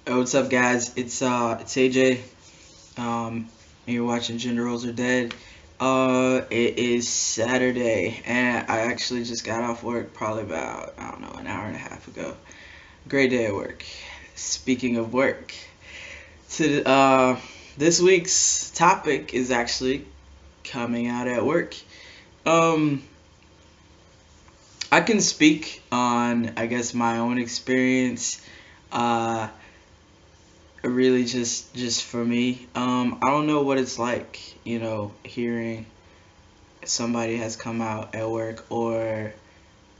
What's up, guys? It's AJ. And you're watching Gender Roles Are Dead. It is Saturday, and I actually just got off work probably about I don't know an hour and a half ago. Great day at work. Speaking of work, to this week's topic is actually coming out at work. Um, I can speak on my own experience. Uh, really just for me. I don't know what it's like, hearing somebody has come out at work or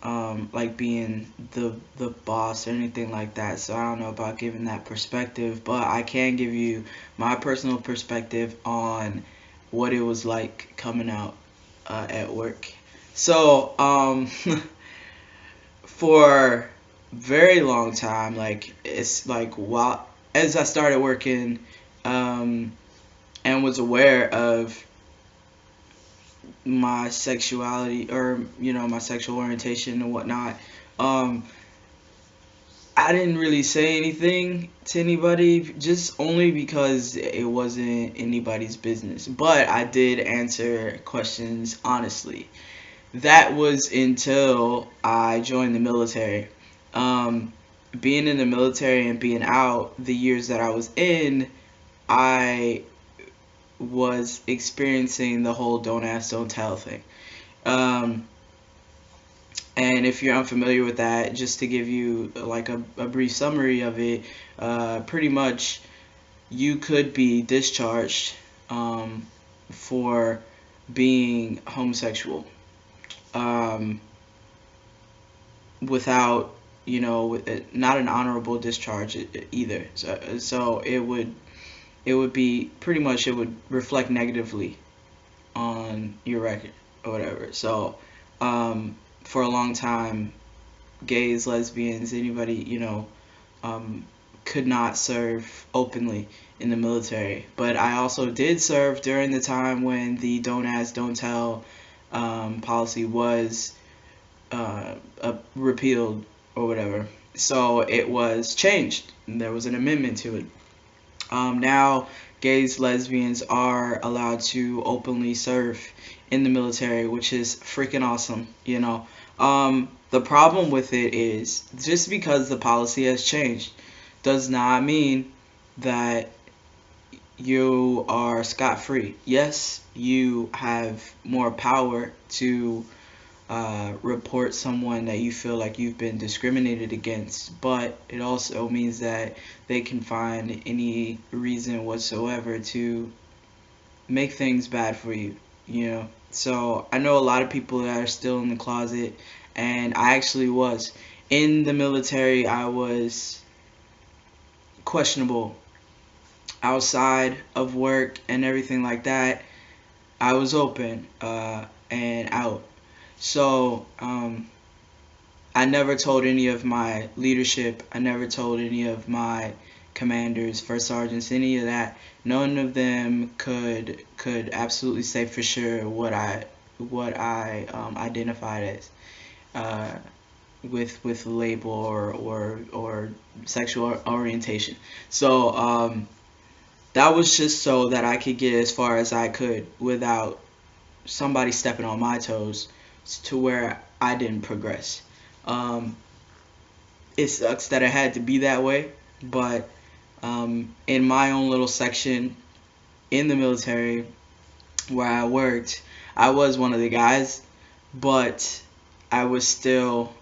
like being the boss or anything like that. So I don't know about giving that perspective, but I can give you my personal perspective on what it was like coming out at work. So for very long time, like it's like while as I started working, um, and was aware of my sexuality or my sexual orientation and whatnot. um, I didn't really say anything to anybody, just only because it wasn't anybody's business. But I did answer questions honestly. That was until I joined the military. Um, Being in the military and being out the years that I was in, I was experiencing the whole don't ask, don't tell thing. Um, and if you're unfamiliar with that, just to give you like a brief summary of it, pretty much you could be discharged um, for being homosexual, um, without, not an honorable discharge either. So it would be pretty much, it would reflect negatively on your record or whatever. So, um, for a long time, gays, lesbians, anybody, um, could not serve openly in the military. But I also did serve during the time when the don't ask, don't tell policy was repealed or whatever. So it was changed. There was an amendment to it. Now, gays, lesbians are allowed to openly serve in the military, which is freaking awesome, the problem with it is just because the policy has changed does not mean that you are scot free. Yes, you have more power to report someone that you feel like you've been discriminated against, but it also means that they can find any reason whatsoever to make things bad for you. So I know a lot of people that are still in the closet, and I actually was. In the military, I was questionable. Outside of work and everything like that, I was open and out. So, I never told any of my leadership, I never told any of my commanders, first sergeants, any of that. None of them could absolutely say for sure what I identified as uh, with label or sexual orientation. So that was just so that I could get as far as I could without somebody stepping on my toes to where I didn't progress. Um, it sucks that it had to be that way, but in my own little section in the military where I worked, I was one of the guys, but I was still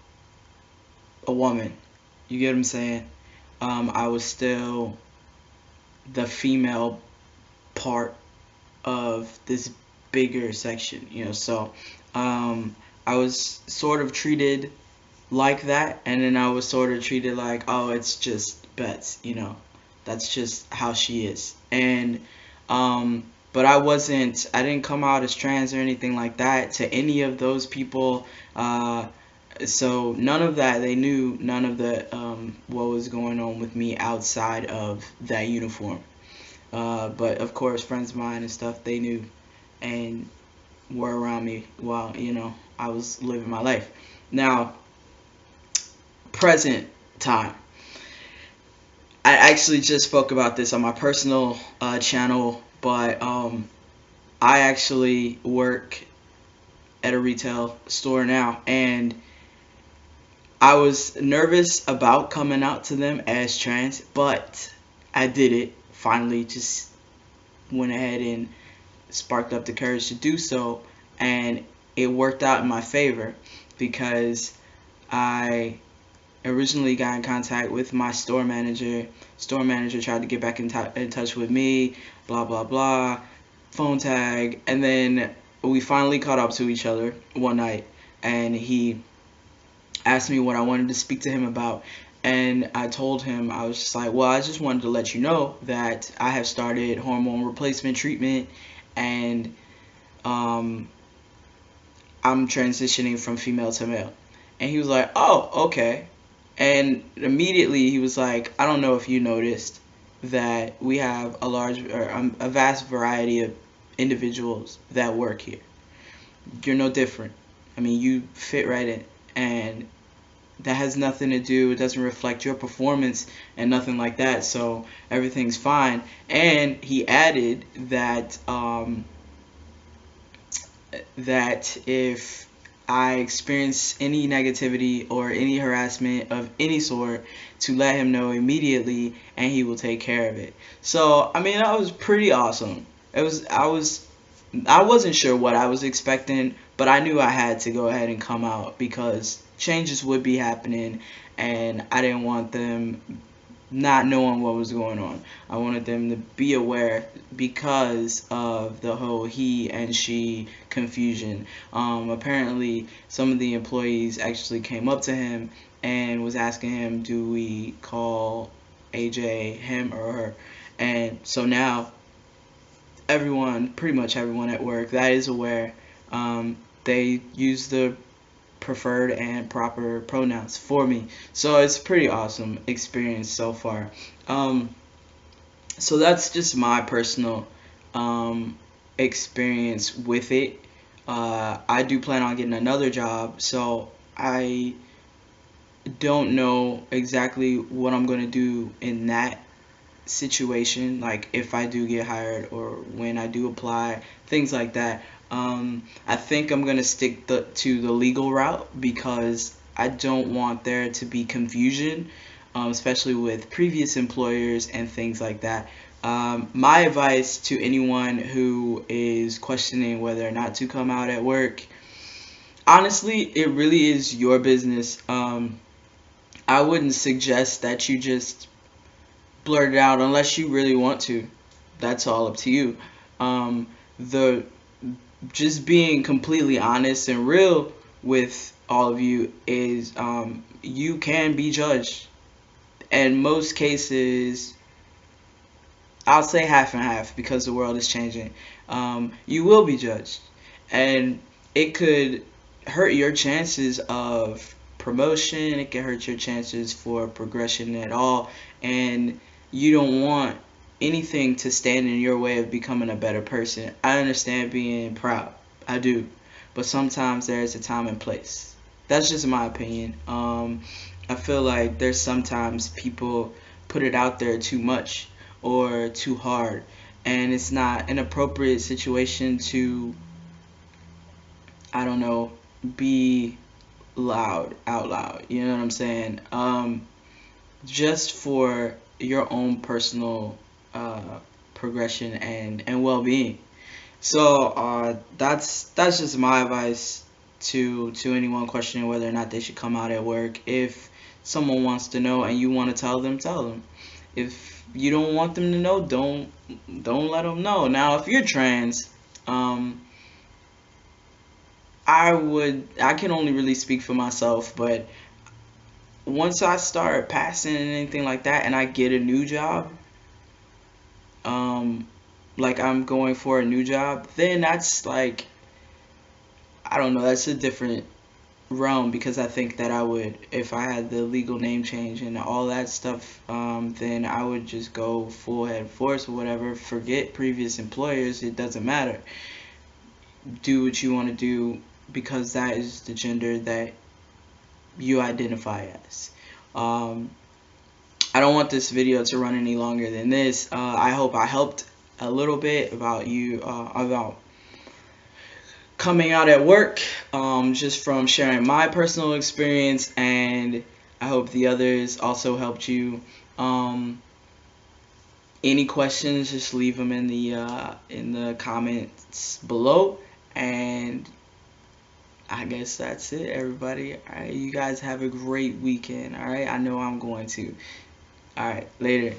a woman. You get what I'm saying? I was still the female part of this bigger section, So I was sort of treated like that, and then I was sort of treated like, oh, it's just Bets, that's just how she is. And but I didn't come out as trans or anything like that to any of those people. So none of that, they knew none of the what was going on with me outside of that uniform. But of course, friends of mine and stuff, they knew and were around me while I was living my life. Now, present time, I actually just spoke about this on my personal channel, but I actually work at a retail store now, and I was nervous about coming out to them as trans, but I did it. Finally, just went ahead and sparked up the courage to do so, and it worked out in my favor because I originally got in contact with my store manager. Store manager tried to get back in touch with me, blah blah blah, phone tag, and then we finally caught up to each other one night, and he asked me what I wanted to speak to him about. And I told him, I was just like, well, I just wanted to let you know that I have started hormone replacement treatment, and um, I'm transitioning from female to male. And he was like, oh, okay. And immediately he was like, I don't know if you noticed that we have a vast variety of individuals that work here. You're no different. I mean, you fit right in. And that has nothing to do, it doesn't reflect your performance and nothing like that, so everything's fine. And he added that that if I experience any negativity or any harassment of any sort, to let him know immediately and he will take care of it. So I mean, that was pretty awesome. I wasn't sure what I was expecting, but I knew I had to go ahead and come out because changes would be happening, and I didn't want them not knowing what was going on. I wanted them to be aware because of the whole he and she confusion. Apparently, some of the employees actually came up to him and was asking him, do we call AJ him or her? And so now everyone, pretty much everyone at work that is aware, they use the preferred and proper pronouns for me. So it's a pretty awesome experience so far. So that's just my personal experience with it. I do plan on getting another job, so I don't know exactly what I'm going to do in that situation, like if I do get hired or when I do apply, things like that. I think I'm gonna stick to the legal route because I don't want there to be confusion, especially with previous employers and things like that. My advice to anyone who is questioning whether or not to come out at work, honestly, it really is your business. I wouldn't suggest that you just blurt it out unless you really want to. That's all up to you. The Just being completely honest and real with all of you is you can be judged. In most cases, I'll say half and half because the world is changing. You will be judged, and it could hurt your chances of promotion. It can hurt your chances for progression at all, and you don't want anything to stand in your way of becoming a better person. I understand being proud, I do, but sometimes there's a time and place. That's just my opinion. I feel like there's sometimes people put it out there too much or too hard, and it's not an appropriate situation to, I don't know, be loud out loud. You know what I'm saying? Just for your own personal progression and well-being. So that's just my advice to anyone questioning whether or not they should come out at work. If someone wants to know and you want to tell them, tell them. If you don't want them to know, don't let them know. Now, if you're trans, I can only really speak for myself, but once I start passing and anything like that, and I get a new job, like I'm going for a new job, then that's like, I don't know, that's a different realm because I think that I would, if I had the legal name change and all that stuff, then I would just go full head force or whatever, forget previous employers, it doesn't matter. Do what you want to do because that is the gender that you identify as. I I don't want this video to run any longer than this. I hope I helped a little bit about you, about coming out at work, just from sharing my personal experience, and I hope the others also helped you. Any questions, just leave them in the comments below, and I guess that's it, everybody. All right, you guys have a great weekend. All right, I know I'm going to. All right, later.